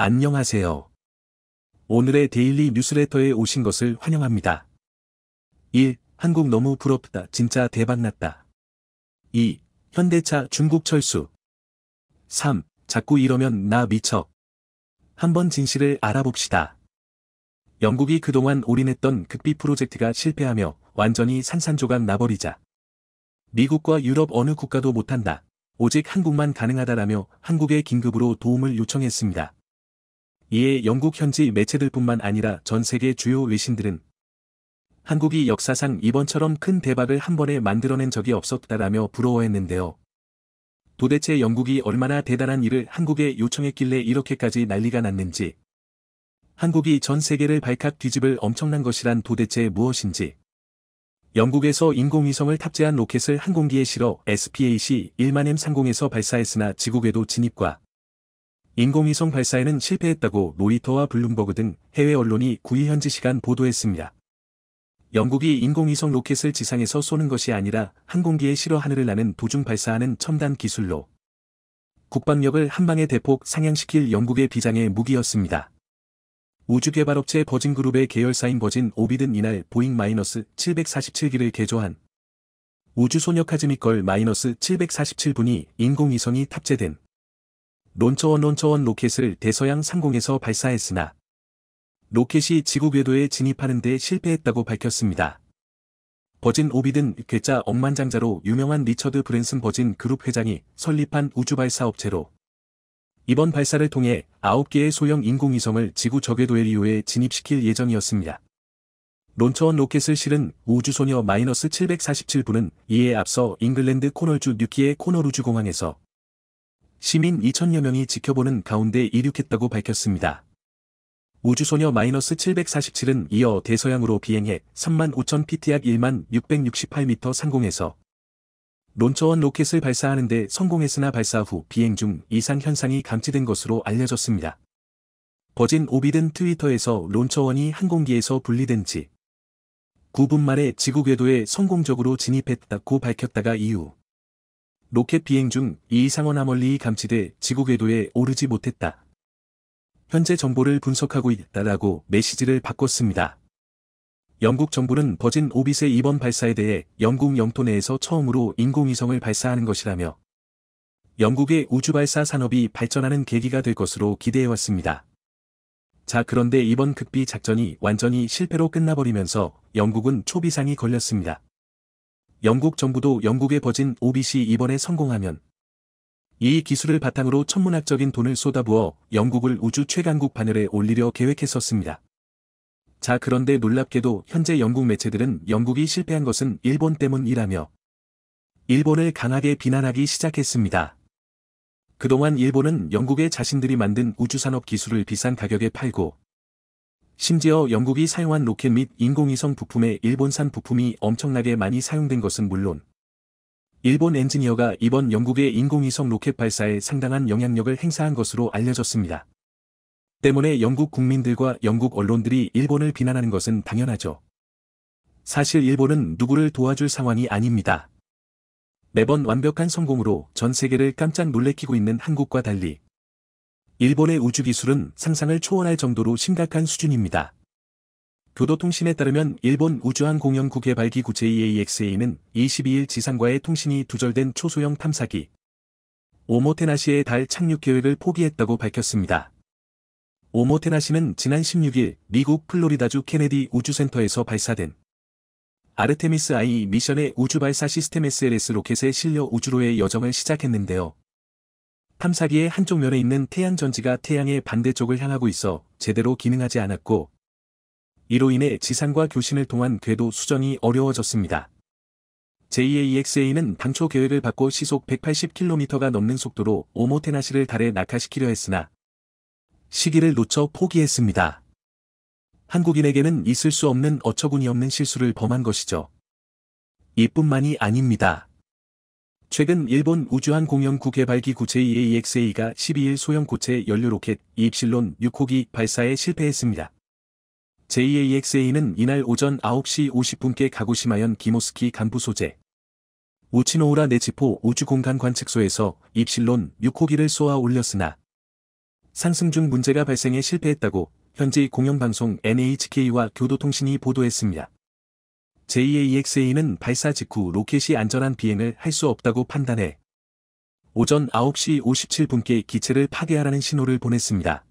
안녕하세요. 오늘의 데일리 뉴스레터에 오신 것을 환영합니다. 1. 한국 너무 부럽다. 진짜 대박났다. 2. 현대차 중국 철수. 3. 자꾸 이러면 나 미쳐. 한번 진실을 알아봅시다. 영국이 그동안 올인했던 극비 프로젝트가 실패하며 완전히 산산조각 나버리자 미국과 유럽 어느 국가도 못한다. 오직 한국만 가능하다라며 한국에 긴급으로 도움을 요청했습니다. 이에 영국 현지 매체들뿐만 아니라 전 세계 주요 외신들은 한국이 역사상 이번처럼 큰 대박을 한 번에 만들어낸 적이 없었다라며 부러워했는데요. 도대체 영국이 얼마나 대단한 일을 한국에 요청했길래 이렇게까지 난리가 났는지, 한국이 전 세계를 발칵 뒤집을 엄청난 것이란 도대체 무엇인지, 영국에서 인공위성을 탑재한 로켓을 항공기에 실어 SPAC-1만 M30에서 발사했으나 지구 궤도 진입과 인공위성 발사에는 실패했다고 로이터와 블룸버그 등 해외 언론이 9일 현지 시간 보도했습니다. 영국이 인공위성 로켓을 지상에서 쏘는 것이 아니라 항공기에 실어 하늘을 나는 도중 발사하는 첨단 기술로 국방력을 한방에 대폭 상향시킬 영국의 비장의 무기였습니다. 우주개발업체 버진그룹의 계열사인 버진 오비든 이날 보잉 -747기를 개조한 우주소녀 카즈미걸 -747분이 인공위성이 탑재된 론처원 로켓을 대서양 상공에서 발사했으나 로켓이 지구 궤도에 진입하는 데 실패했다고 밝혔습니다. 버진 오비든 괴짜 억만장자로 유명한 리처드 브랜슨 버진 그룹 회장이 설립한 우주발사업체로 이번 발사를 통해 9개의 소형 인공위성을 지구 저궤도 에리오에 진입시킬 예정이었습니다. 론처원 로켓을 실은 우주소녀 -747분은 이에 앞서 잉글랜드 코널주 뉴키의 코널 우주공항에서 시민 2천여 명이 지켜보는 가운데 이륙했다고 밝혔습니다. 우주소녀 -747은 이어 대서양으로 비행해 35,000ft 약 1668m 상공에서 론처원 로켓을 발사하는 데 성공했으나 발사 후 비행 중 이상 현상이 감지된 것으로 알려졌습니다. 버진 오비든 트위터에서 론처원이 항공기에서 분리된 지 9분 만에 지구 궤도에 성공적으로 진입했다고 밝혔다가 이후 로켓 비행 중 이 이상 어나멀리이 감지돼 지구 궤도에 오르지 못했다. 현재 정보를 분석하고 있다라고 메시지를 바꿨습니다. 영국 정부는 버진 오빗의 이번 발사에 대해 영국 영토 내에서 처음으로 인공위성을 발사하는 것이라며 영국의 우주발사 산업이 발전하는 계기가 될 것으로 기대해왔습니다. 자, 그런데 이번 극비 작전이 완전히 실패로 끝나버리면서 영국은 초비상이 걸렸습니다. 영국 정부도 영국의 버진 오빗이 이번에 성공하면 이 기술을 바탕으로 천문학적인 돈을 쏟아부어 영국을 우주 최강국 반열에 올리려 계획했었습니다. 자, 그런데 놀랍게도 현재 영국 매체들은 영국이 실패한 것은 일본 때문이라며 일본을 강하게 비난하기 시작했습니다. 그동안 일본은 영국의 자신들이 만든 우주산업 기술을 비싼 가격에 팔고 심지어 영국이 사용한 로켓 및 인공위성 부품에 일본산 부품이 엄청나게 많이 사용된 것은 물론 일본 엔지니어가 이번 영국의 인공위성 로켓 발사에 상당한 영향력을 행사한 것으로 알려졌습니다. 때문에 영국 국민들과 영국 언론들이 일본을 비난하는 것은 당연하죠. 사실 일본은 누구를 도와줄 상황이 아닙니다. 매번 완벽한 성공으로 전 세계를 깜짝 놀래키고 있는 한국과 달리 일본의 우주기술은 상상을 초월할 정도로 심각한 수준입니다. 교도통신에 따르면 일본 우주항공연구 개발기구 JAXA는 22일 지상과의 통신이 두절된 초소형 탐사기 오모테나시의 달 착륙 계획을 포기했다고 밝혔습니다. 오모테나시는 지난 16일 미국 플로리다주 케네디 우주센터에서 발사된 아르테미스 I 미션의 우주발사 시스템 SLS 로켓에 실려 우주로의 여정을 시작했는데요. 탐사기의 한쪽 면에 있는 태양전지가 태양의 반대쪽을 향하고 있어 제대로 기능하지 않았고 이로 인해 지상과 교신을 통한 궤도 수정이 어려워졌습니다. JAXA는 당초 계획을 바꿔 시속 180km가 넘는 속도로 오모테나시를 달에 낙하시키려 했으나 시기를 놓쳐 포기했습니다. 한국인에게는 있을 수 없는 어처구니없는 실수를 범한 것이죠. 이뿐만이 아닙니다. 최근 일본 우주항공연구 개발기구 JAXA가 12일 소형 고체 연료 로켓 이읰론 6호기 발사에 실패했습니다. JAXA는 이날 오전 9시 50분께 가고시마현 기모스키 간부 소재 우치노우라 네치포 우주공간 관측소에서 이읰론 6호기를 쏘아 올렸으나 상승 중 문제가 발생해 실패했다고 현지 공영방송 NHK와 교도통신이 보도했습니다. JAXA는 발사 직후 로켓이 안전한 비행을 할 수 없다고 판단해 오전 9시 57분께 기체를 파괴하라는 신호를 보냈습니다.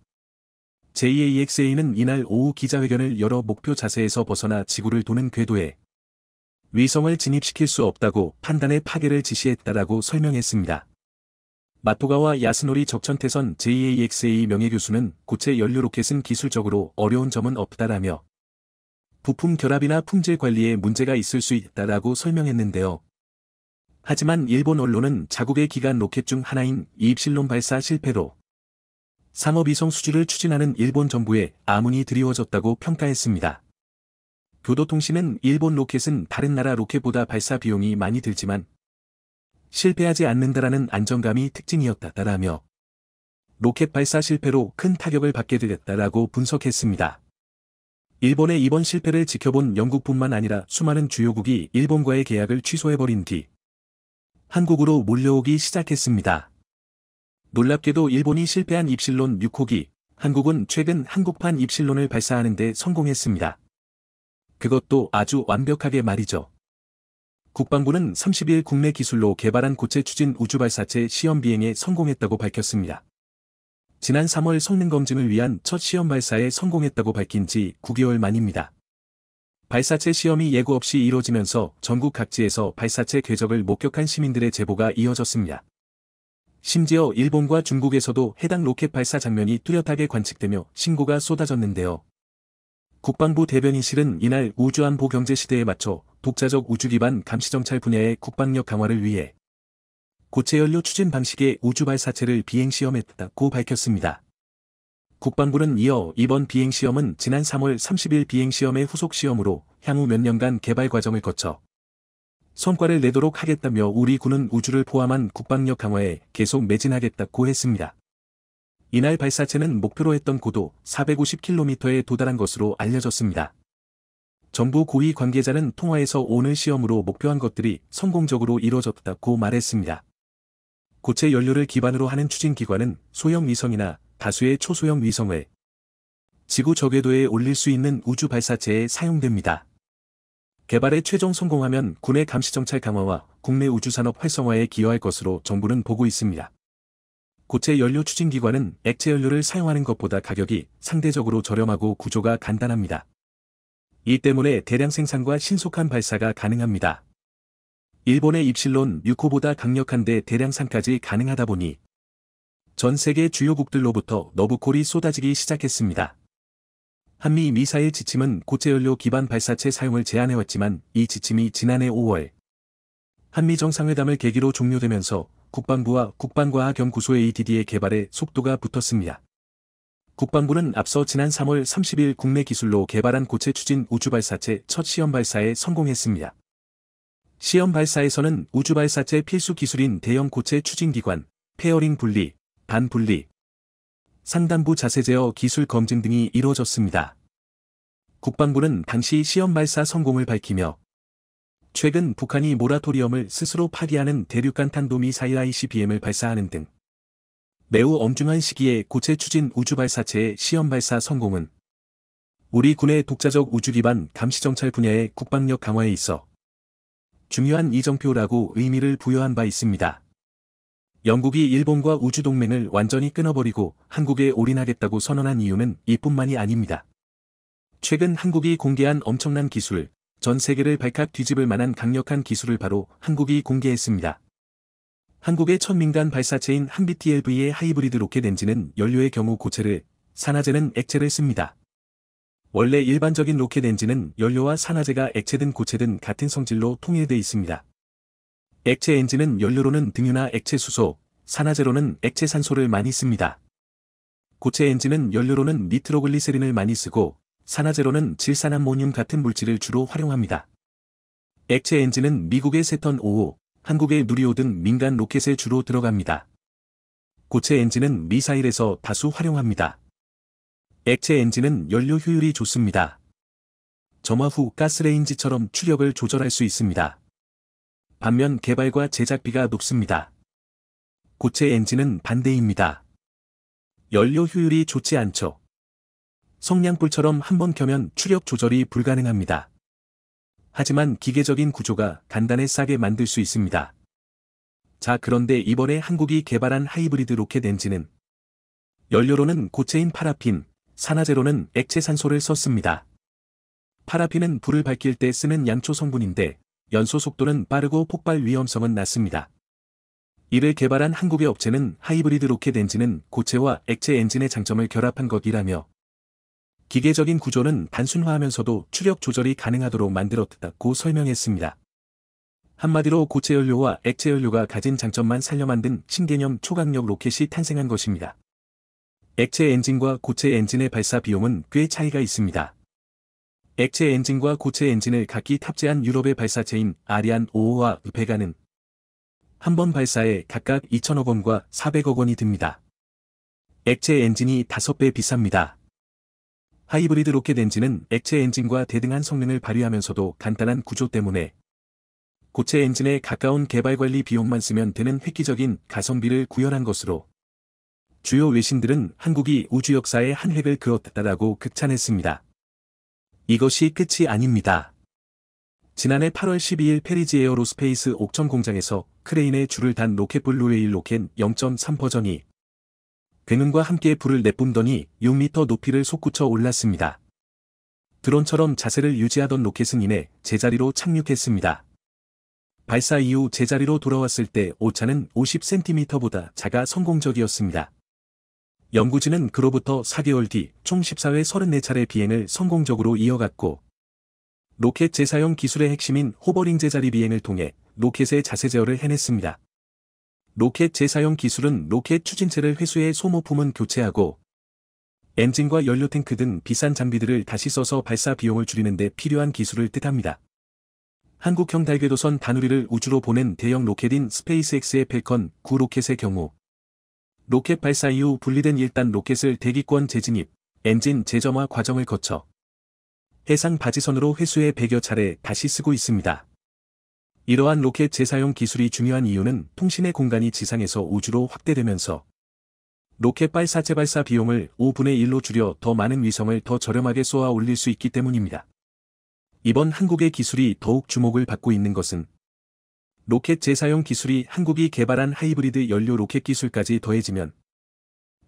JAXA는 이날 오후 기자회견을 열어 목표 자세에서 벗어나 지구를 도는 궤도에 위성을 진입시킬 수 없다고 판단해 파괴를 지시했다라고 설명했습니다. 마토가와 야스노리 적천태선 JAXA 명예교수는 고체 연료 로켓은 기술적으로 어려운 점은 없다라며 부품 결합이나 품질 관리에 문제가 있을 수 있다라고 설명했는데요. 하지만 일본 언론은 자국의 기간 로켓 중 하나인 이입실론 발사 실패로 상업위성 수주를 추진하는 일본 정부에 아문이 드리워졌다고 평가했습니다. 교도통신은 일본 로켓은 다른 나라 로켓보다 발사 비용이 많이 들지만 실패하지 않는다라는 안정감이 특징이었다라며 로켓 발사 실패로 큰 타격을 받게 되었다라고 분석했습니다. 일본의 이번 실패를 지켜본 영국뿐만 아니라 수많은 주요국이 일본과의 계약을 취소해버린 뒤 한국으로 몰려오기 시작했습니다. 놀랍게도 일본이 실패한 입실론 6호기, 한국은 최근 한국판 입실론을 발사하는 데 성공했습니다. 그것도 아주 완벽하게 말이죠. 국방부는 30일 국내 기술로 개발한 고체 추진 우주발사체 시험 비행에 성공했다고 밝혔습니다. 지난 3월 성능 검증을 위한 첫 시험 발사에 성공했다고 밝힌 지 9개월 만입니다. 발사체 시험이 예고 없이 이뤄지면서 전국 각지에서 발사체 궤적을 목격한 시민들의 제보가 이어졌습니다. 심지어 일본과 중국에서도 해당 로켓 발사 장면이 뚜렷하게 관측되며 신고가 쏟아졌는데요. 국방부 대변인실은 이날 우주안보 경제 시대에 맞춰 독자적 우주 기반 감시정찰 분야의 국방력 강화를 위해 고체 연료 추진 방식의 우주 발사체를 비행 시험했다고 밝혔습니다. 국방부는 이어 이번 비행 시험은 지난 3월 30일 비행 시험의 후속 시험으로 향후 몇 년간 개발 과정을 거쳐 성과를 내도록 하겠다며 우리 군은 우주를 포함한 국방력 강화에 계속 매진하겠다고 했습니다. 이날 발사체는 목표로 했던 고도 450km에 도달한 것으로 알려졌습니다. 정부 고위 관계자는 통화에서 오늘 시험으로 목표한 것들이 성공적으로 이뤄졌다고 말했습니다. 고체 연료를 기반으로 하는 추진기관은 소형 위성이나 다수의 초소형 위성을 지구 저궤도에 올릴 수 있는 우주 발사체에 사용됩니다. 개발에 최종 성공하면 군의 감시정찰 강화와 국내 우주산업 활성화에 기여할 것으로 정부는 보고 있습니다. 고체 연료 추진기관은 액체 연료를 사용하는 것보다 가격이 상대적으로 저렴하고 구조가 간단합니다. 이 때문에 대량 생산과 신속한 발사가 가능합니다. 일본의 입실론 6호보다 강력한데 대량산까지 가능하다 보니 전 세계 주요국들로부터 너브콜이 쏟아지기 시작했습니다. 한미 미사일 지침은 고체 연료 기반 발사체 사용을 제한해왔지만 이 지침이 지난해 5월 한미 정상회담을 계기로 종료되면서 국방부와 국방과학연구소 ADD의 개발에 속도가 붙었습니다. 국방부는 앞서 지난 3월 30일 국내 기술로 개발한 고체 추진 우주발사체 첫 시험 발사에 성공했습니다. 시험 발사에서는 우주발사체 필수 기술인 대형 고체 추진기관, 페어링 분리, 반 분리, 상단부 자세 제어 기술 검증 등이 이루어졌습니다. 국방부는 당시 시험 발사 성공을 밝히며 최근 북한이 모라토리엄을 스스로 파기하는 대륙간 탄도미사일 ICBM을 발사하는 등 매우 엄중한 시기에 고체 추진 우주발사체의 시험 발사 성공은 우리 군의 독자적 우주 기반 감시정찰 분야의 국방력 강화에 있어 중요한 이정표라고 의미를 부여한 바 있습니다. 영국이 일본과 우주동맹을 완전히 끊어버리고 한국에 올인하겠다고 선언한 이유는 이뿐만이 아닙니다. 최근 한국이 공개한 엄청난 기술, 전 세계를 발칵 뒤집을 만한 강력한 기술을 바로 한국이 공개했습니다. 한국의 첫 민간 발사체인 한BTLV의 하이브리드 로켓 엔진은 연료의 경우 고체를, 산화제는 액체를 씁니다. 원래 일반적인 로켓 엔진은 연료와 산화제가 액체든 고체든 같은 성질로 통일돼 있습니다. 액체 엔진은 연료로는 등유나 액체 수소, 산화제로는 액체 산소를 많이 씁니다. 고체 엔진은 연료로는 니트로글리세린을 많이 쓰고 산화제로는 질산암모늄 같은 물질을 주로 활용합니다. 액체 엔진은 미국의 세턴 5호, 한국의 누리호 등 민간 로켓에 주로 들어갑니다. 고체 엔진은 미사일에서 다수 활용합니다. 액체 엔진은 연료 효율이 좋습니다. 점화 후 가스레인지처럼 추력을 조절할 수 있습니다. 반면 개발과 제작비가 높습니다. 고체 엔진은 반대입니다. 연료 효율이 좋지 않죠. 성냥불처럼 한번 켜면 추력 조절이 불가능합니다. 하지만 기계적인 구조가 간단에 싸게 만들 수 있습니다. 자, 그런데 이번에 한국이 개발한 하이브리드 로켓 엔진은 연료로는 고체인 파라핀, 산화제로는 액체 산소를 썼습니다. 파라핀은 불을 밝힐 때 쓰는 양초 성분인데 연소 속도는 빠르고 폭발 위험성은 낮습니다. 이를 개발한 한국의 업체는 하이브리드 로켓 엔진은 고체와 액체 엔진의 장점을 결합한 것이라며 기계적인 구조는 단순화하면서도 추력 조절이 가능하도록 만들었다고 설명했습니다. 한마디로 고체 연료와 액체 연료가 가진 장점만 살려 만든 신개념 초강력 로켓이 탄생한 것입니다. 액체 엔진과 고체 엔진의 발사 비용은 꽤 차이가 있습니다. 액체 엔진과 고체 엔진을 각기 탑재한 유럽의 발사체인 아리안 5호와 베가는 한 번 발사에 각각 2천억 원과 400억 원이 듭니다. 액체 엔진이 5배 비쌉니다. 하이브리드 로켓 엔진은 액체 엔진과 대등한 성능을 발휘하면서도 간단한 구조 때문에 고체 엔진에 가까운 개발 관리 비용만 쓰면 되는 획기적인 가성비를 구현한 것으로 주요 외신들은 한국이 우주 역사에 한 획을 그었다라고 극찬했습니다. 이것이 끝이 아닙니다. 지난해 8월 12일 페리즈 에어로스페이스 옥천 공장에서 크레인에 줄을 단 로켓 블루웨일 로켓 0.3 버전이 괴능과 함께 불을 내뿜더니 6m 높이를 솟구쳐 올랐습니다. 드론처럼 자세를 유지하던 로켓은 이내 제자리로 착륙했습니다. 발사 이후 제자리로 돌아왔을 때 오차는 50cm보다 작아 성공적이었습니다. 연구진은 그로부터 4개월 뒤 총 14회 34차례 비행을 성공적으로 이어갔고 로켓 재사용 기술의 핵심인 호버링 제자리 비행을 통해 로켓의 자세 제어를 해냈습니다. 로켓 재사용 기술은 로켓 추진체를 회수해 소모품은 교체하고 엔진과 연료 탱크 등 비싼 장비들을 다시 써서 발사 비용을 줄이는 데 필요한 기술을 뜻합니다. 한국형 달궤도선 다누리를 우주로 보낸 대형 로켓인 스페이스X의 펠컨 9 로켓의 경우 로켓 발사 이후 분리된 1단 로켓을 대기권 재진입, 엔진 재점화 과정을 거쳐 해상 바지선으로 회수해 100여 차례 다시 쓰고 있습니다. 이러한 로켓 재사용 기술이 중요한 이유는 통신의 공간이 지상에서 우주로 확대되면서 로켓 발사체 발사 비용을 5분의 1로 줄여 더 많은 위성을 더 저렴하게 쏘아 올릴 수 있기 때문입니다. 이번 한국의 기술이 더욱 주목을 받고 있는 것은 로켓 재사용 기술이 한국이 개발한 하이브리드 연료 로켓 기술까지 더해지면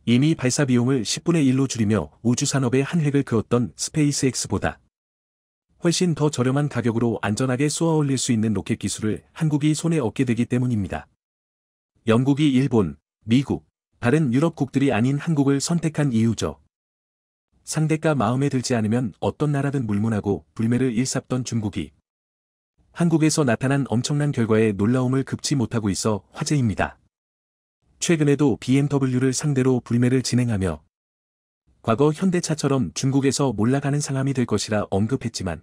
이미 발사 비용을 10분의 1로 줄이며 우주 산업의 한 획을 그었던 스페이스X보다 훨씬 더 저렴한 가격으로 안전하게 쏘아 올릴 수 있는 로켓 기술을 한국이 손에 얻게 되기 때문입니다. 영국이 일본, 미국, 다른 유럽국들이 아닌 한국을 선택한 이유죠. 상대가 마음에 들지 않으면 어떤 나라든 물문하고 불매를 일삼던 중국이 한국에서 나타난 엄청난 결과에 놀라움을 금치 못하고 있어 화제입니다. 최근에도 BMW를 상대로 불매를 진행하며 과거 현대차처럼 중국에서 몰락하는 상황이 될 것이라 언급했지만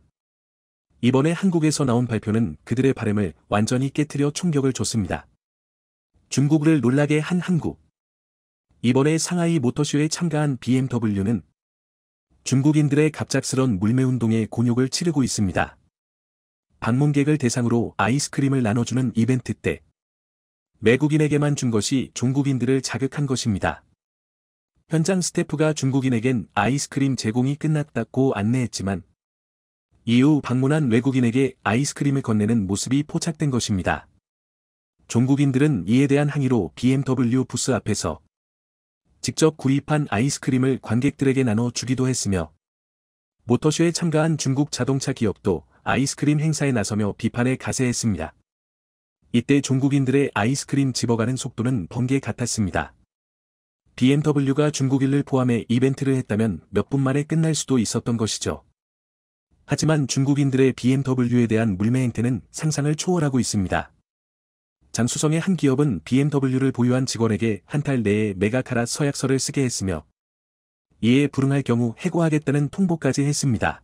이번에 한국에서 나온 발표는 그들의 바람을 완전히 깨트려 충격을 줬습니다. 중국을 놀라게 한 한국. 이번에 상하이 모터쇼에 참가한 BMW는 중국인들의 갑작스런 물매운동에 곤욕을 치르고 있습니다. 방문객을 대상으로 아이스크림을 나눠주는 이벤트 때 외국인에게만 준 것이 중국인들을 자극한 것입니다. 현장 스태프가 중국인에겐 아이스크림 제공이 끝났다고 안내했지만 이후 방문한 외국인에게 아이스크림을 건네는 모습이 포착된 것입니다. 중국인들은 이에 대한 항의로 BMW 부스 앞에서 직접 구입한 아이스크림을 관객들에게 나눠 주기도 했으며 모터쇼에 참가한 중국 자동차 기업도 아이스크림 행사에 나서며 비판에 가세했습니다. 이때 중국인들의 아이스크림 집어가는 속도는 번개 같았습니다. BMW가 중국인을 포함해 이벤트를 했다면 몇 분 만에 끝날 수도 있었던 것이죠. 하지만 중국인들의 BMW에 대한 물매 행태는 상상을 초월하고 있습니다. 장수성의 한 기업은 BMW를 보유한 직원에게 한 달 내에 메가카라 서약서를 쓰게 했으며 이에 불응할 경우 해고하겠다는 통보까지 했습니다.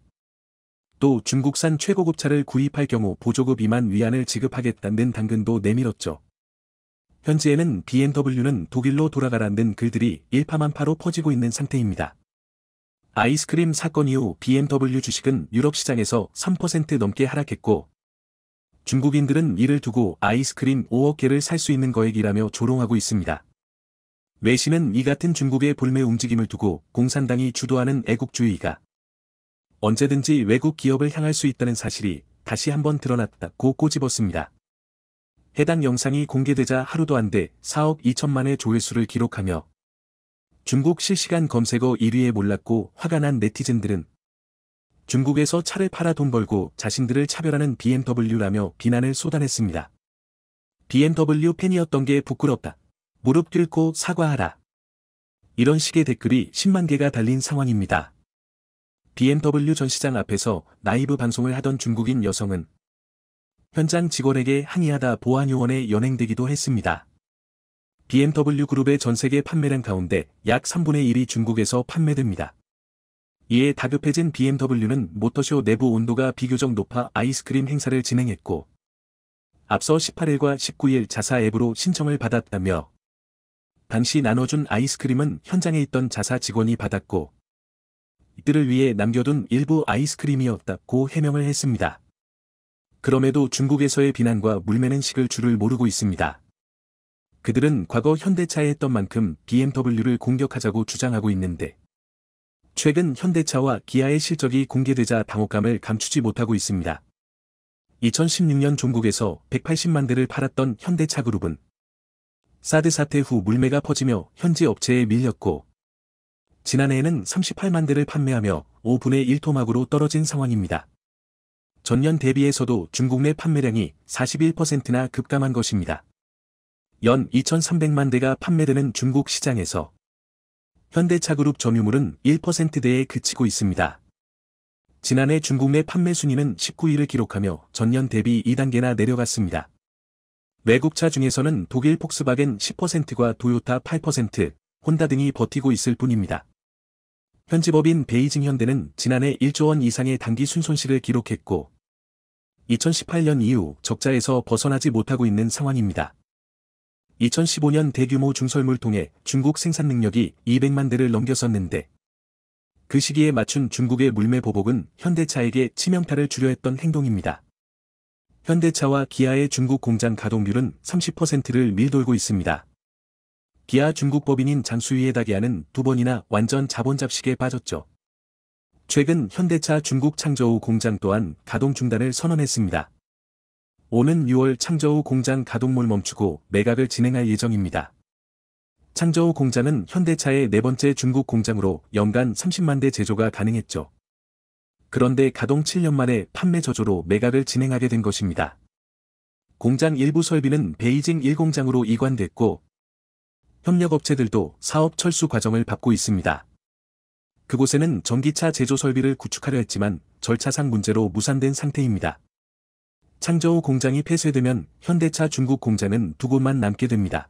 또 중국산 최고급 차를 구입할 경우 보조금 2만 위안을 지급하겠다는 당근도 내밀었죠. 현재에는 BMW는 독일로 돌아가라는 글들이 일파만파로 퍼지고 있는 상태입니다. 아이스크림 사건 이후 BMW 주식은 유럽 시장에서 3% 넘게 하락했고 중국인들은 이를 두고 아이스크림 5억 개를 살 수 있는 거액이라며 조롱하고 있습니다. 외신은 이 같은 중국의 불매 움직임을 두고 공산당이 주도하는 애국주의가 언제든지 외국 기업을 향할 수 있다는 사실이 다시 한번 드러났다고 꼬집었습니다. 해당 영상이 공개되자 하루도 안 돼 4억 2천만의 조회수를 기록하며 중국 실시간 검색어 1위에 몰랐고 화가 난 네티즌들은 중국에서 차를 팔아 돈 벌고 자신들을 차별하는 BMW라며 비난을 쏟아냈습니다. BMW 팬이었던 게 부끄럽다. 무릎 꿇고 사과하라. 이런 식의 댓글이 10만 개가 달린 상황입니다. BMW 전 시장 앞에서 라이브 방송을 하던 중국인 여성은 현장 직원에게 항의하다 보안요원에 연행되기도 했습니다. BMW 그룹의 전 세계 판매량 가운데 약 3분의 1이 중국에서 판매됩니다. 이에 다급해진 BMW는 모터쇼 내부 온도가 비교적 높아 아이스크림 행사를 진행했고 앞서 18일과 19일 자사 앱으로 신청을 받았다며 당시 나눠준 아이스크림은 현장에 있던 자사 직원이 받았고 이들을 위해 남겨둔 일부 아이스크림이었다고 해명을 했습니다. 그럼에도 중국에서의 비난과 물매는 식을 줄을 모르고 있습니다. 그들은 과거 현대차에 했던 만큼 BMW를 공격하자고 주장하고 있는데 최근 현대차와 기아의 실적이 공개되자 당혹감을 감추지 못하고 있습니다. 2016년 중국에서 180만 대를 팔았던 현대차 그룹은 사드 사태 후 물매가 퍼지며 현지 업체에 밀렸고 지난해에는 38만 대를 판매하며 5분의 1 토막으로 떨어진 상황입니다. 전년 대비해서도 중국 내 판매량이 41%나 급감한 것입니다. 연 2,300만 대가 판매되는 중국 시장에서 현대차 그룹 점유물은 1%대에 그치고 있습니다. 지난해 중국 내 판매 순위는 19위를 기록하며 전년 대비 2단계나 내려갔습니다. 외국차 중에서는 독일 폭스바겐 10%과 도요타 8%, 혼다 등이 버티고 있을 뿐입니다. 현지법인 베이징 현대는 지난해 1조 원 이상의 단기 순손실을 기록했고 2018년 이후 적자에서 벗어나지 못하고 있는 상황입니다. 2015년 대규모 중설물 통해 중국 생산 능력이 200만 대를 넘겼었는데 그 시기에 맞춘 중국의 물매 보복은 현대차에게 치명타를 주려 했던 행동입니다. 현대차와 기아의 중국 공장 가동률은 30%를 밀돌고 있습니다. 기아 중국 법인인 장수위에다 기아는 2번이나 완전 자본 잡식에 빠졌죠. 최근 현대차 중국 창저우 공장 또한 가동 중단을 선언했습니다. 오는 6월 창저우 공장 가동을 멈추고 매각을 진행할 예정입니다. 창저우 공장은 현대차의 네 번째 중국 공장으로 연간 30만 대 제조가 가능했죠. 그런데 가동 7년 만에 판매 저조로 매각을 진행하게 된 것입니다. 공장 일부 설비는 베이징 1공장으로 이관됐고 협력업체들도 사업 철수 과정을 밟고 있습니다. 그곳에는 전기차 제조 설비를 구축하려 했지만 절차상 문제로 무산된 상태입니다. 창저우 공장이 폐쇄되면 현대차 중국 공장은 2곳만 남게 됩니다.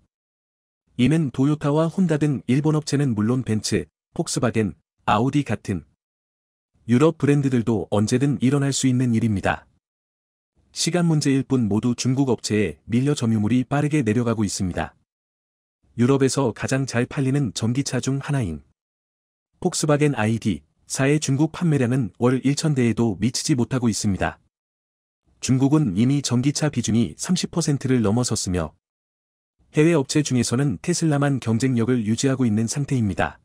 이는 도요타와 혼다 등 일본 업체는 물론 벤츠, 폭스바겐, 아우디 같은 유럽 브랜드들도 언제든 일어날 수 있는 일입니다. 시간 문제일 뿐 모두 중국 업체에 밀려 점유물이 빠르게 내려가고 있습니다. 유럽에서 가장 잘 팔리는 전기차 중 하나인 폭스바겐 ID.4의 중국 판매량은 월 1,000대에도 미치지 못하고 있습니다. 중국은 이미 전기차 비중이 30%를 넘어섰으며 해외 업체 중에서는 테슬라만 경쟁력을 유지하고 있는 상태입니다.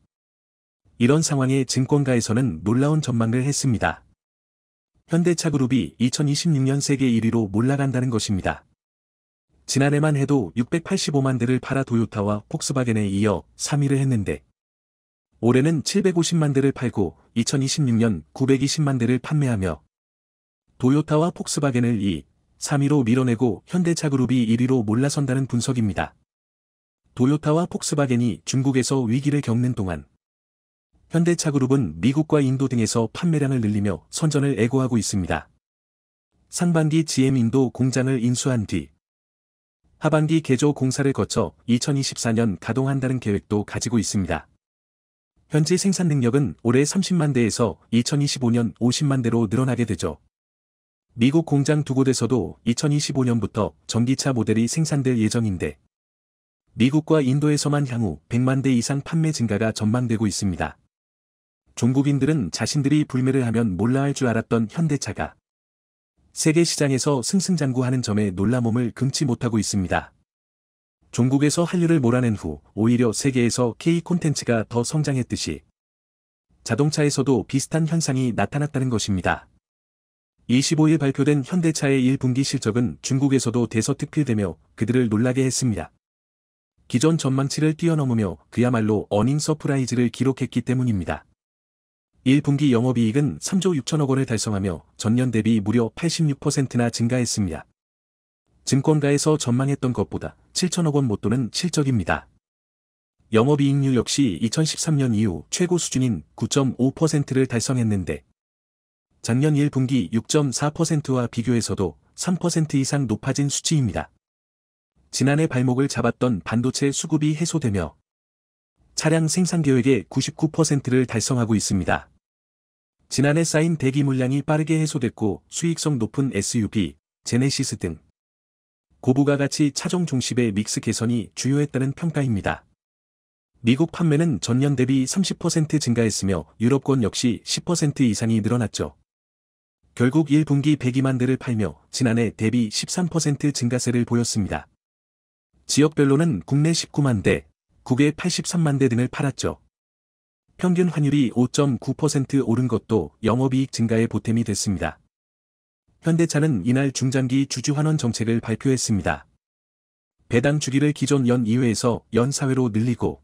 이런 상황에 증권가에서는 놀라운 전망을 했습니다. 현대차 그룹이 2026년 세계 1위로 몰아간다는 것입니다. 지난해만 해도 685만 대를 팔아 도요타와 폭스바겐에 이어 3위를 했는데 올해는 750만 대를 팔고 2026년 920만 대를 판매하며 도요타와 폭스바겐을 2, 3위로 밀어내고 현대차 그룹이 1위로 몰아선다는 분석입니다. 도요타와 폭스바겐이 중국에서 위기를 겪는 동안 현대차 그룹은 미국과 인도 등에서 판매량을 늘리며 선전을 애고하고 있습니다. 상반기 GM 인도 공장을 인수한 뒤 하반기 개조 공사를 거쳐 2024년 가동한다는 계획도 가지고 있습니다. 현지 생산 능력은 올해 30만 대에서 2025년 50만 대로 늘어나게 되죠. 미국 공장 2곳에서도 2025년부터 전기차 모델이 생산될 예정인데 미국과 인도에서만 향후 100만 대 이상 판매 증가가 전망되고 있습니다. 중국인들은 자신들이 불매를 하면 몰라 할 줄 알았던 현대차가 세계 시장에서 승승장구하는 점에 놀라 몸을 금치 못하고 있습니다. 종국에서 한류를 몰아낸 후 오히려 세계에서 K 콘텐츠가 더 성장했듯이 자동차에서도 비슷한 현상이 나타났다는 것입니다. 25일 발표된 현대차의 1분기 실적은 중국에서도 대서특필되며 그들을 놀라게 했습니다. 기존 전망치를 뛰어넘으며 그야말로 어닝 서프라이즈를 기록했기 때문입니다. 1분기 영업이익은 3조 6천억 원을 달성하며 전년 대비 무려 86%나 증가했습니다. 증권가에서 전망했던 것보다 7천억 원 못 도는 실적입니다. 영업이익률 역시 2013년 이후 최고 수준인 9.5%를 달성했는데 작년 1분기 6.4%와 비교해서도 3% 이상 높아진 수치입니다. 지난해 발목을 잡았던 반도체 수급이 해소되며 차량 생산 계획의 99%를 달성하고 있습니다. 지난해 쌓인 대기 물량이 빠르게 해소됐고 수익성 높은 SUV, 제네시스 등 고부가가치 차종 중심의 믹스 개선이 주요했다는 평가입니다. 미국 판매는 전년 대비 30% 증가했으며 유럽권 역시 10% 이상이 늘어났죠. 결국 1분기 102만 대를 팔며 지난해 대비 13% 증가세를 보였습니다. 지역별로는 국내 19만 대, 국외 83만 대 등을 팔았죠. 평균 환율이 5.9% 오른 것도 영업이익 증가에 보탬이 됐습니다. 현대차는 이날 중장기 주주환원 정책을 발표했습니다. 배당 주기를 기존 연 2회에서 연 4회로 늘리고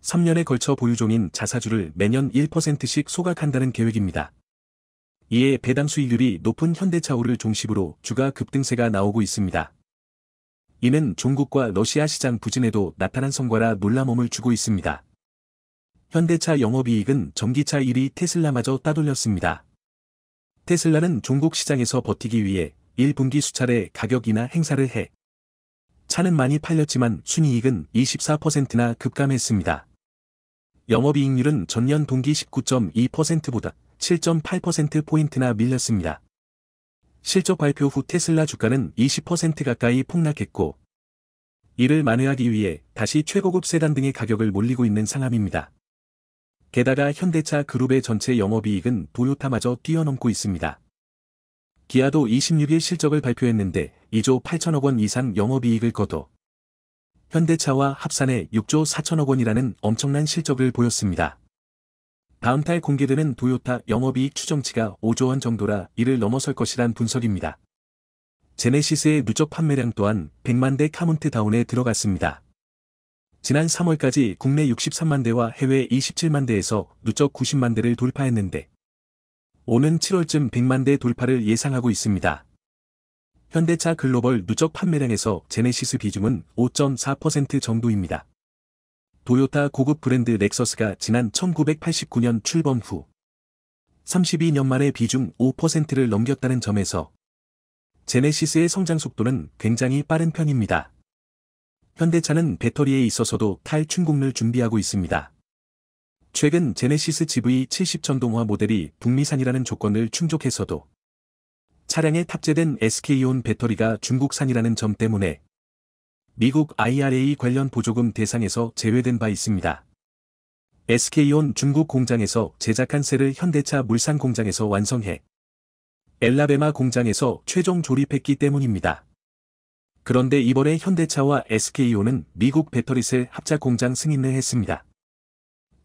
3년에 걸쳐 보유 중인 자사주를 매년 1%씩 소각한다는 계획입니다. 이에 배당 수익률이 높은 현대차오를 중심으로 주가 급등세가 나오고 있습니다. 이는 중국과 러시아 시장 부진에도 나타난 성과라 놀라움을 주고 있습니다. 현대차 영업이익은 전기차 1위 테슬라마저 따돌렸습니다. 테슬라는 중국 시장에서 버티기 위해 1분기 수차례 가격 인하 행사를 해 차는 많이 팔렸지만 순이익은 24%나 급감했습니다. 영업이익률은 전년 동기 19.2%보다 7.8%포인트나 밀렸습니다. 실적 발표 후 테슬라 주가는 20% 가까이 폭락했고 이를 만회하기 위해 다시 최고급 세단 등의 가격을 몰리고 있는 상황입니다. 게다가 현대차 그룹의 전체 영업이익은 도요타마저 뛰어넘고 있습니다. 기아도 26일 실적을 발표했는데 2조 8천억 원 이상 영업이익을 거둬 현대차와 합산해 6조 4천억 원이라는 엄청난 실적을 보였습니다. 다음 달 공개되는 도요타 영업이익 추정치가 5조 원 정도라 이를 넘어설 것이란 분석입니다. 제네시스의 누적 판매량 또한 100만 대 카운트다운에 들어갔습니다. 지난 3월까지 국내 63만 대와 해외 27만 대에서 누적 90만 대를 돌파했는데 오는 7월쯤 100만 대 돌파를 예상하고 있습니다. 현대차 글로벌 누적 판매량에서 제네시스 비중은 5.4% 정도입니다. 도요타 고급 브랜드 렉서스가 지난 1989년 출범 후 32년 만에 비중 5%를 넘겼다는 점에서 제네시스의 성장 속도는 굉장히 빠른 편입니다. 현대차는 배터리에 있어서도 탈중국를 준비하고 있습니다. 최근 제네시스 GV 70 전동화 모델이 북미산이라는 조건을 충족해서도 차량에 탑재된 SK온 배터리가 중국산이라는 점 때문에 미국 IRA 관련 보조금 대상에서 제외된 바 있습니다. SK온 중국 공장에서 제작한 셀을 현대차 물산 공장에서 완성해 엘라베마 공장에서 최종 조립했기 때문입니다. 그런데 이번에 현대차와 SK온은 미국 배터리셀 합작 공장 승인을 했습니다.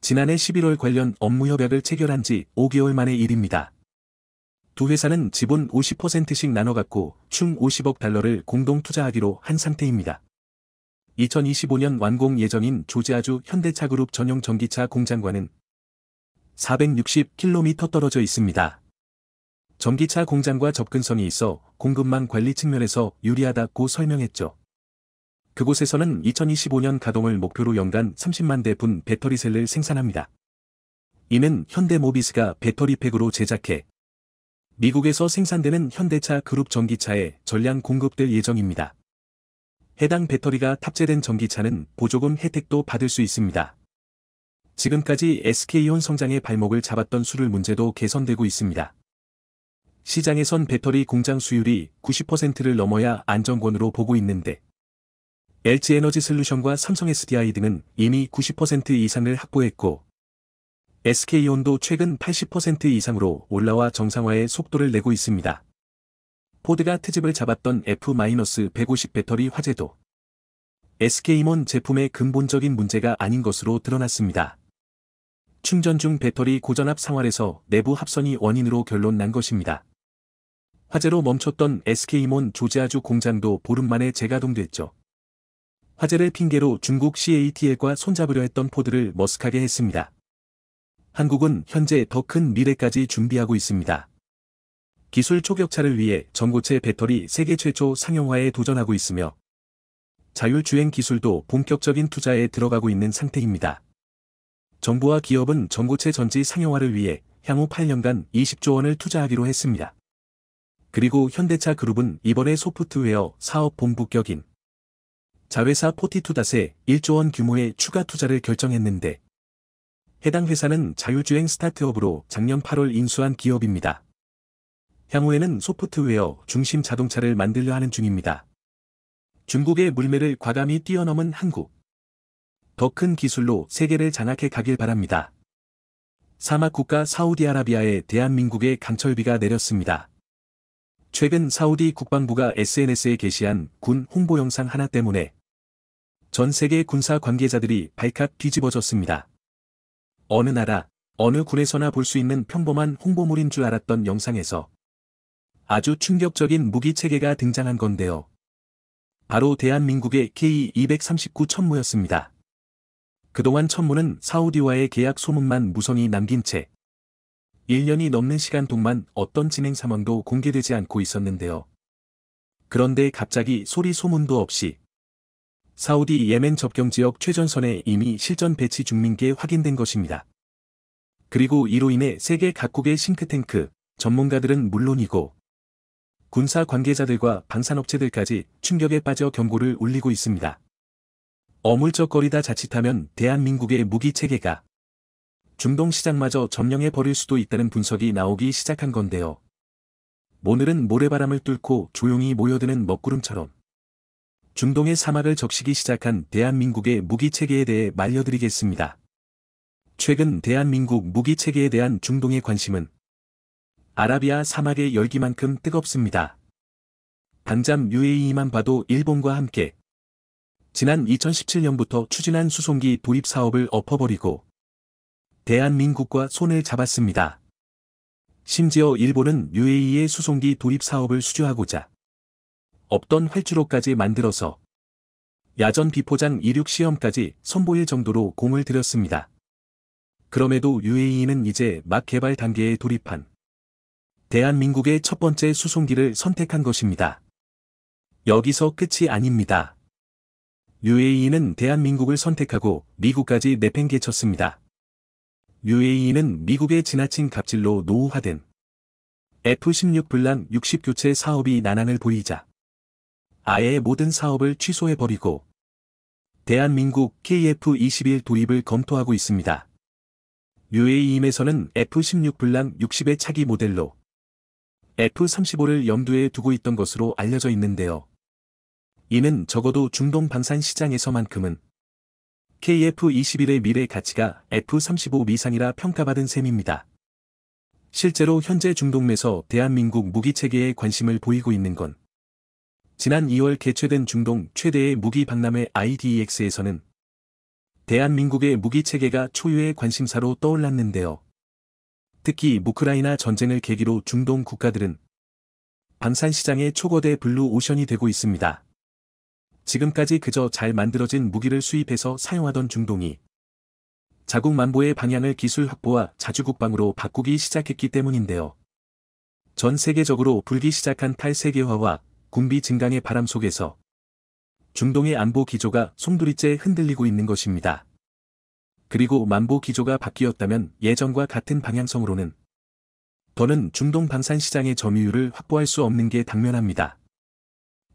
지난해 11월 관련 업무 협약을 체결한 지 5개월 만의 일입니다. 두 회사는 지분 50%씩 나눠 갖고 총 50억 달러를 공동 투자하기로 한 상태입니다. 2025년 완공 예정인 조지아주 현대차그룹 전용 전기차 공장과는 460km 떨어져 있습니다. 전기차 공장과 접근성이 있어 공급망 관리 측면에서 유리하다고 설명했죠. 그곳에서는 2025년 가동을 목표로 연간 30만 대 분 배터리셀을 생산합니다. 이는 현대모비스가 배터리팩으로 제작해 미국에서 생산되는 현대차 그룹 전기차에 전량 공급될 예정입니다. 해당 배터리가 탑재된 전기차는 보조금 혜택도 받을 수 있습니다. 지금까지 SK온 성장의 발목을 잡았던 수를 문제도 개선되고 있습니다. 시장에선 배터리 공장 수율이 90%를 넘어야 안정권으로 보고 있는데 LG에너지솔루션과 삼성 SDI 등은 이미 90% 이상을 확보했고 SK온도 최근 80% 이상으로 올라와 정상화의 속도를 내고 있습니다. 포드가 트집을 잡았던 F-150 배터리 화재도 SK몬 제품의 근본적인 문제가 아닌 것으로 드러났습니다. 충전 중 배터리 고전압 상활에서 내부 합선이 원인으로 결론 난 것입니다. 화재로 멈췄던 SK몬 조지아주 공장도 보름 만에 재가동됐죠. 화재를 핑계로 중국 CATL과 손잡으려 했던 포드를 머쓱하게 했습니다. 한국은 현재 더 큰 미래까지 준비하고 있습니다. 기술 초격차를 위해 전고체 배터리 세계 최초 상용화에 도전하고 있으며 자율주행 기술도 본격적인 투자에 들어가고 있는 상태입니다. 정부와 기업은 전고체 전지 상용화를 위해 향후 8년간 20조 원을 투자하기로 했습니다. 그리고 현대차 그룹은 이번에 소프트웨어 사업 본부 격인 자회사 포티투닷에 1조 원 규모의 추가 투자를 결정했는데 해당 회사는 자율주행 스타트업으로 작년 8월 인수한 기업입니다. 향후에는 소프트웨어 중심 자동차를 만들려 하는 중입니다. 중국의 물매를 과감히 뛰어넘은 한국. 더 큰 기술로 세계를 장악해 가길 바랍니다. 사막 국가 사우디아라비아에 대한민국의 강철비가 내렸습니다. 최근 사우디 국방부가 SNS에 게시한 군 홍보 영상 하나 때문에 전 세계 군사 관계자들이 발칵 뒤집어졌습니다. 어느 나라, 어느 군에서나 볼 수 있는 평범한 홍보물인 줄 알았던 영상에서 아주 충격적인 무기 체계가 등장한 건데요. 바로 대한민국의 K239 천무였습니다. 그동안 천무는 사우디와의 계약 소문만 무성히 남긴 채 1년이 넘는 시간 동안 어떤 진행 상황도 공개되지 않고 있었는데요. 그런데 갑자기 소리 소문도 없이 사우디 예멘 접경 지역 최전선에 이미 실전 배치 중인 게 확인된 것입니다. 그리고 이로 인해 세계 각국의 싱크탱크, 전문가들은 물론이고 군사 관계자들과 방산업체들까지 충격에 빠져 경고를 울리고 있습니다. 어물쩍거리다 자칫하면 대한민국의 무기 체계가 중동 시장마저 점령해 버릴 수도 있다는 분석이 나오기 시작한 건데요. 오늘은 모래바람을 뚫고 조용히 모여드는 먹구름처럼 중동의 사막을 적시기 시작한 대한민국의 무기 체계에 대해 말려드리겠습니다. 최근 대한민국 무기 체계에 대한 중동의 관심은 아라비아 사막의 열기만큼 뜨겁습니다. 당장 UAE만 봐도 일본과 함께 지난 2017년부터 추진한 수송기 도입 사업을 엎어버리고 대한민국과 손을 잡았습니다. 심지어 일본은 UAE의 수송기 도입 사업을 수주하고자 없던 활주로까지 만들어서 야전 비포장 이륙 시험까지 선보일 정도로 공을 들였습니다. 그럼에도 UAE는 이제 막 개발 단계에 돌입한 대한민국의 첫 번째 수송기를 선택한 것입니다. 여기서 끝이 아닙니다. UAE는 대한민국을 선택하고 미국까지 내팽개쳤습니다. UAE는 미국의 지나친 갑질로 노후화된 F-16 블랑 60 교체 사업이 난항을 보이자 아예 모든 사업을 취소해버리고 대한민국 KF-21 도입을 검토하고 있습니다. UAE에서는 F-16 블랑 60의 차기 모델로 F-35를 염두에 두고 있던 것으로 알려져 있는데요. 이는 적어도 중동 방산 시장에서만큼은 KF-21의 미래 가치가 F-35 미상이라 평가받은 셈입니다. 실제로 현재 중동 내에서 대한민국 무기체계에 관심을 보이고 있는 건 지난 2월 개최된 중동 최대의 무기 박람회 IDEX에서는 대한민국의 무기체계가 초유의 관심사로 떠올랐는데요. 특히 우크라이나 전쟁을 계기로 중동 국가들은 방산시장의 초거대 블루 오션이 되고 있습니다. 지금까지 그저 잘 만들어진 무기를 수입해서 사용하던 중동이 자국 만보의 방향을 기술 확보와 자주국방으로 바꾸기 시작했기 때문인데요. 전 세계적으로 불기 시작한 탈세계화와 군비 증강의 바람 속에서 중동의 안보 기조가 송두리째 흔들리고 있는 것입니다. 그리고 만보 기조가 바뀌었다면 예전과 같은 방향성으로는 더는 중동 방산 시장의 점유율을 확보할 수 없는 게 당면합니다.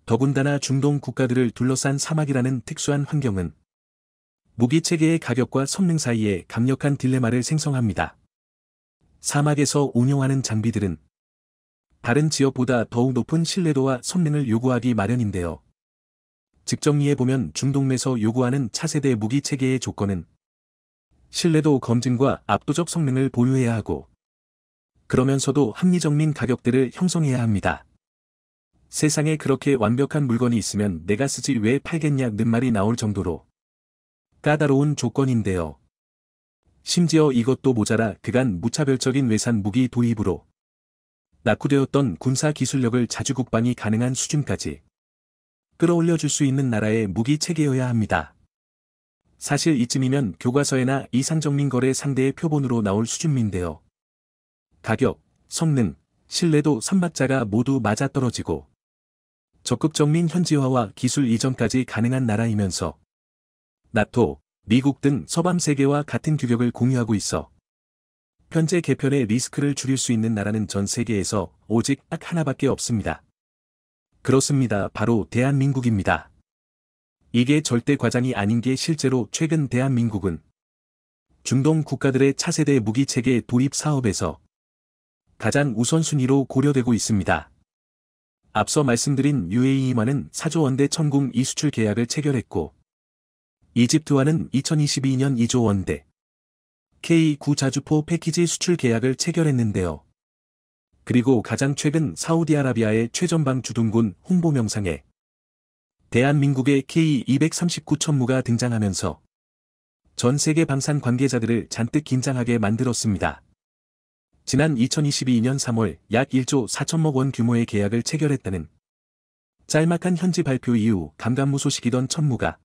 더군다나 중동 국가들을 둘러싼 사막이라는 특수한 환경은 무기체계의 가격과 성능 사이에 강력한 딜레마를 생성합니다. 사막에서 운용하는 장비들은 다른 지역보다 더욱 높은 신뢰도와 성능을 요구하기 마련인데요. 즉 정리해보면 중동 내에서 요구하는 차세대 무기체계의 조건은 신뢰도 검증과 압도적 성능을 보유해야 하고 그러면서도 합리적 민 가격대를 형성해야 합니다. 세상에 그렇게 완벽한 물건이 있으면 내가 쓰지 왜 팔겠냐는 말이 나올 정도로 까다로운 조건인데요. 심지어 이것도 모자라 그간 무차별적인 외산 무기 도입으로 낙후되었던 군사 기술력을 자주국방이 가능한 수준까지 끌어올려줄 수 있는 나라의 무기 체계여야 합니다. 사실 이쯤이면 교과서에나 이상정민 거래 상대의 표본으로 나올 수준인데요. 가격, 성능, 신뢰도 선박자가 모두 맞아떨어지고 적극적민 현지화와 기술 이전까지 가능한 나라이면서 나토, 미국 등 서방 세계와 같은 규격을 공유하고 있어 현재 개편의 리스크를 줄일 수 있는 나라는 전 세계에서 오직 딱 하나밖에 없습니다. 그렇습니다. 바로 대한민국입니다. 이게 절대 과장이 아닌 게 실제로 최근 대한민국은 중동 국가들의 차세대 무기체계 도입 사업에서 가장 우선순위로 고려되고 있습니다. 앞서 말씀드린 UAE와는 4조 원대 천궁 이수출 계약을 체결했고 이집트와는 2022년 2조 원대 K9 자주포 패키지 수출 계약을 체결했는데요. 그리고 가장 최근 사우디아라비아의 최전방 주둔군 홍보 명상에 대한민국의 K239 천무가 등장하면서 전 세계 방산 관계자들을 잔뜩 긴장하게 만들었습니다. 지난 2022년 3월 약 1조 4천억 원 규모의 계약을 체결했다는 짤막한 현지 발표 이후 감감무소식이던 천무가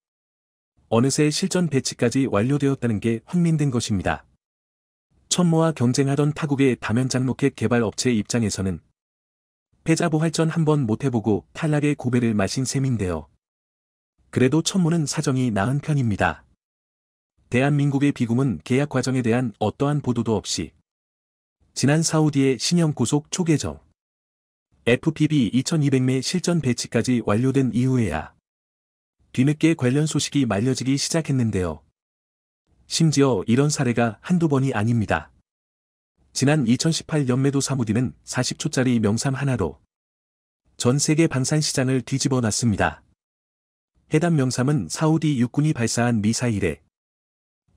어느새 실전 배치까지 완료되었다는 게 확민된 것입니다. 천무와 경쟁하던 타국의 다면장 로켓 개발 업체 입장에서는 패자부활전 한번 못해보고 탈락의 고배를 마신 셈인데요. 그래도 천무는 사정이 나은 편입니다. 대한민국의 비공은 계약 과정에 대한 어떠한 보도도 없이 지난 사우디의 신형 고속 초계정 FPV 2200매 실전 배치까지 완료된 이후에야 뒤늦게 관련 소식이 말려지기 시작했는데요. 심지어 이런 사례가 한두 번이 아닙니다. 지난 2018 연매도 사무디는 40초짜리 명삼 하나로 전 세계 방산 시장을 뒤집어 놨습니다. 해당 명삼은 사우디 육군이 발사한 미사일에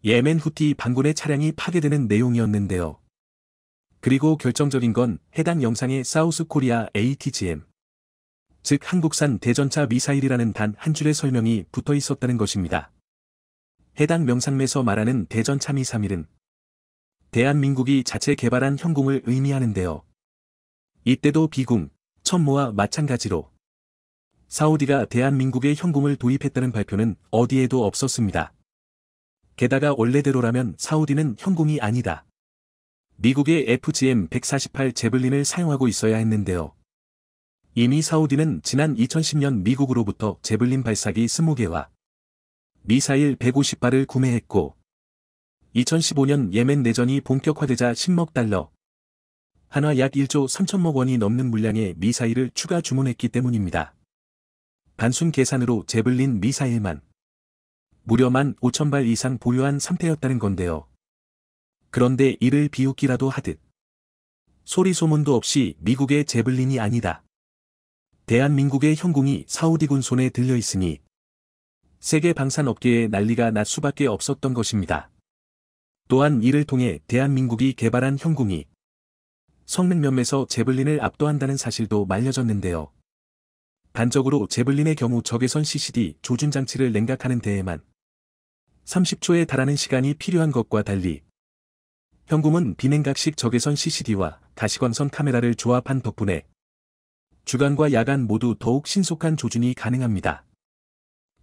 예멘 후티 반군의 차량이 파괴되는 내용이었는데요. 그리고 결정적인 건 해당 영상에 사우스 코리아 ATGM, 즉 한국산 대전차 미사일이라는 단 한 줄의 설명이 붙어 있었다는 것입니다. 해당 명상에서 말하는 대전차 미사일은 대한민국이 자체 개발한 형공을 의미하는데요. 이때도 비궁, 천무와 마찬가지로 사우디가 대한민국의 형공을 도입했다는 발표는 어디에도 없었습니다. 게다가 원래대로라면 사우디는 형공이 아니다. 미국의 FGM-148 제블린을 사용하고 있어야 했는데요. 이미 사우디는 지난 2010년 미국으로부터 제블린 발사기 20개와 미사일 150발을 구매했고 2015년 예멘 내전이 본격화되자 10억 달러, 한화 약 1조 3천억 원이 넘는 물량의 미사일을 추가 주문했기 때문입니다. 단순 계산으로 제블린 미사일만 무려 15,000발 이상 보유한 상태였다는 건데요. 그런데 이를 비웃기라도 하듯 소리 소문도 없이 미국의 제블린이 아니다. 대한민국의 형공이 사우디군 손에 들려있으니 세계 방산업계에 난리가 날 수밖에 없었던 것입니다. 또한 이를 통해 대한민국이 개발한 형공이 성능 면에서 제블린을 압도한다는 사실도 말려졌는데요. 단적으로 제블린의 경우 적외선 CCD 조준 장치를 냉각하는 데에만 30초에 달하는 시간이 필요한 것과 달리 형공은 비냉각식 적외선 CCD와 가시광선 카메라를 조합한 덕분에 주간과 야간 모두 더욱 신속한 조준이 가능합니다.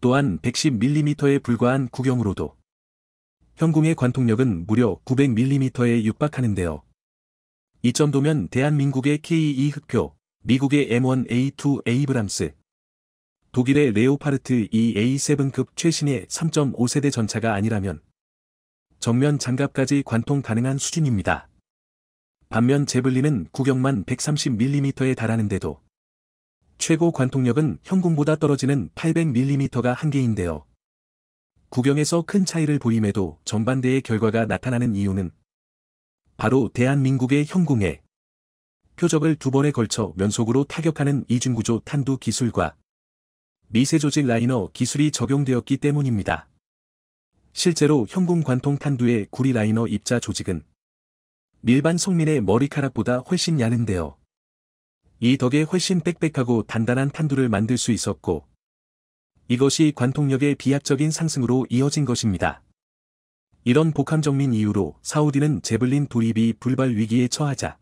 또한 110mm에 불과한 구경으로도 형공의 관통력은 무려 900mm에 육박하는데요. 이 정도면 대한민국의 K2 흑표, 미국의 M1A2 에이브람스, 독일의 레오파르트 2 A7급 최신의 3.5세대 전차가 아니라면 정면 장갑까지 관통 가능한 수준입니다. 반면 제블린은 구경만 130mm에 달하는데도 최고 관통력은 형공보다 떨어지는 800mm가 한계인데요. 구경에서 큰 차이를 보임에도 정반대의 결과가 나타나는 이유는 바로 대한민국의 형공에 표적을 두 번에 걸쳐 면속으로 타격하는 이중구조 탄두 기술과 미세조직 라이너 기술이 적용되었기 때문입니다. 실제로 형공 관통 탄두의 구리 라이너 입자 조직은 일반 성민의 머리카락보다 훨씬 얇은데요. 이 덕에 훨씬 빽빽하고 단단한 탄두를 만들 수 있었고, 이것이 관통력의 비약적인 상승으로 이어진 것입니다. 이런 복함정민 이후로 사우디는 제블린 도입이 불발 위기에 처하자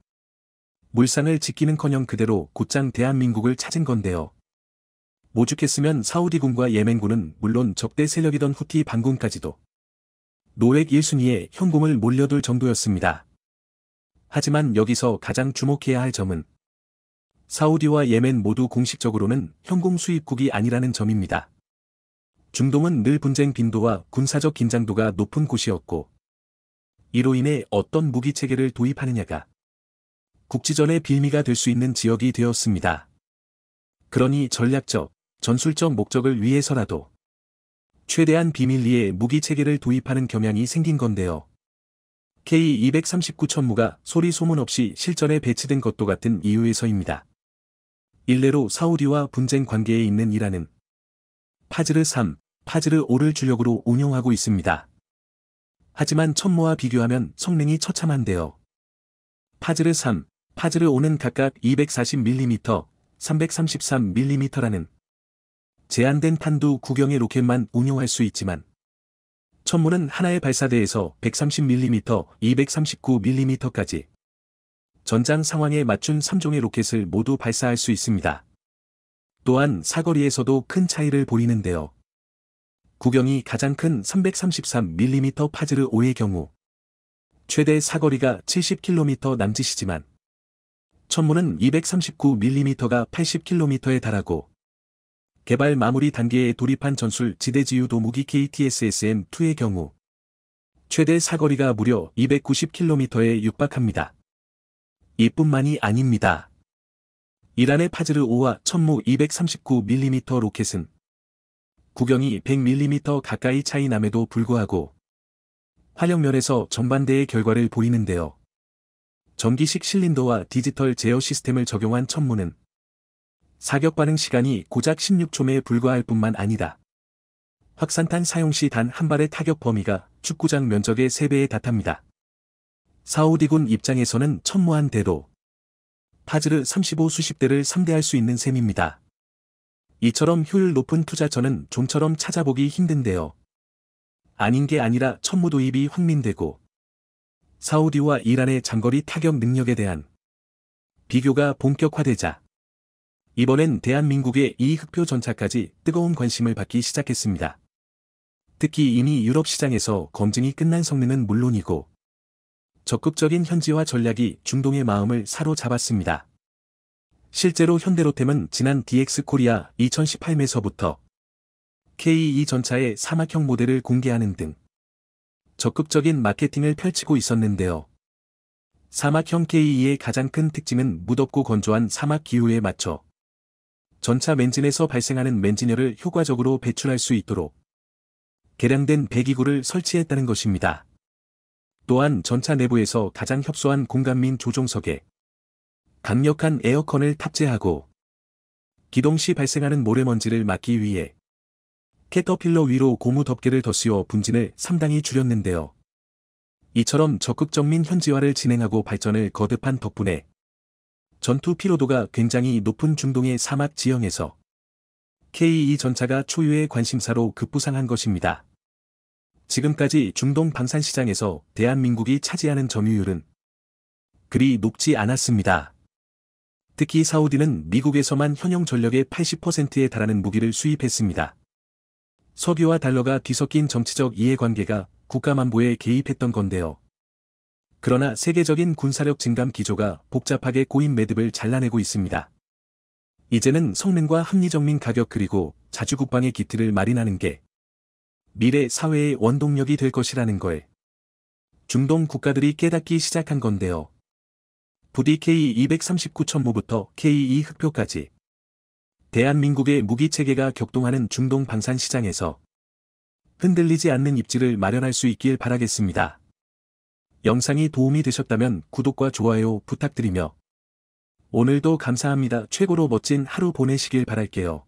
물상을 지키는커녕 그대로 곧장 대한민국을 찾은 건데요. 오죽했으면 사우디군과 예멘군은 물론 적대 세력이던 후티 반군까지도 노획 1순위에 현금을 몰려둘 정도였습니다. 하지만 여기서 가장 주목해야 할 점은 사우디와 예멘 모두 공식적으로는 현금 수입국이 아니라는 점입니다. 중동은 늘 분쟁 빈도와 군사적 긴장도가 높은 곳이었고, 이로 인해 어떤 무기 체계를 도입하느냐가 국지전의 빌미가 될 수 있는 지역이 되었습니다. 그러니 전략적, 전술적 목적을 위해서라도 최대한 비밀리에 무기 체계를 도입하는 경향이 생긴 건데요. K239 천무가 소리 소문 없이 실전에 배치된 것도 같은 이유에서입니다. 일례로 사우디와 분쟁 관계에 있는 이란은 파즈르 3, 파즈르 5를 주력으로 운용하고 있습니다. 하지만 천무와 비교하면 성능이 처참한데요. 파즈르 3, 파즈르 5는 각각 240mm, 333mm라는 제한된 탄두 구경의 로켓만 운용할 수 있지만 천무는 하나의 발사대에서 130mm, 239mm까지 전장 상황에 맞춘 3종의 로켓을 모두 발사할 수 있습니다. 또한 사거리에서도 큰 차이를 보이는데요. 구경이 가장 큰 333mm 파즈르 5의 경우 최대 사거리가 70km 남짓이지만 천무는 239mm가 80km에 달하고 개발 마무리 단계에 돌입한 전술 지대지유도 무기 KTSSM-2의 경우 최대 사거리가 무려 290km에 육박합니다. 이뿐만이 아닙니다. 이란의 파즈르 5와 천무 239mm 로켓은 구경이 100mm 가까이 차이 남에도 불구하고 화력면에서 정반대의 결과를 보이는데요. 전기식 실린더와 디지털 제어 시스템을 적용한 천무는 사격 반응 시간이 고작 16초에 불과할 뿐만 아니라 확산탄 사용 시 단 한 발의 타격 범위가 축구장 면적의 3배에 달합니다. 사우디군 입장에서는 천무한 대로 파즈르 35 수십 대를 상대할 수 있는 셈입니다. 이처럼 효율 높은 투자처는 좀처럼 찾아보기 힘든데요. 아닌 게 아니라 천무 도입이 확민되고 사우디와 이란의 장거리 타격 능력에 대한 비교가 본격화되자 이번엔 대한민국의 이 흑표 전차까지 뜨거운 관심을 받기 시작했습니다. 특히 이미 유럽 시장에서 검증이 끝난 성능은 물론이고 적극적인 현지화 전략이 중동의 마음을 사로잡았습니다. 실제로 현대로템은 지난 DX 코리아 2018에서부터 K2 전차의 사막형 모델을 공개하는 등 적극적인 마케팅을 펼치고 있었는데요. 사막형 K2의 가장 큰 특징은 무덥고 건조한 사막 기후에 맞춰 전차 맨진에서 발생하는 맨진열을 효과적으로 배출할 수 있도록 개량된 배기구를 설치했다는 것입니다. 또한 전차 내부에서 가장 협소한 공간 및 조종석에 강력한 에어컨을 탑재하고 기동 시 발생하는 모래먼지를 막기 위해 캐터필러 위로 고무 덮개를 더 씌워 분진을 상당히 줄였는데요. 이처럼 적극적 민 현지화를 진행하고 발전을 거듭한 덕분에 전투 피로도가 굉장히 높은 중동의 사막 지형에서 K2 전차가 초유의 관심사로 급부상한 것입니다. 지금까지 중동 방산 시장에서 대한민국이 차지하는 점유율은 그리 높지 않았습니다. 특히 사우디는 미국에서만 현용 전력의 80%에 달하는 무기를 수입했습니다. 석유와 달러가 뒤섞인 정치적 이해관계가 국가만보에 개입했던 건데요. 그러나 세계적인 군사력 증감 기조가 복잡하게 고인 매듭을 잘라내고 있습니다. 이제는 성능과 합리적 가격 그리고 자주국방의 기틀을 마련하는 게 미래 사회의 원동력이 될 것이라는 걸 중동 국가들이 깨닫기 시작한 건데요. 부디 K239 천무부터 K2 흑표까지 대한민국의 무기체계가 격동하는 중동 방산 시장에서 흔들리지 않는 입지를 마련할 수 있길 바라겠습니다. 영상이 도움이 되셨다면 구독과 좋아요 부탁드리며 오늘도 감사합니다. 최고로 멋진 하루 보내시길 바랄게요.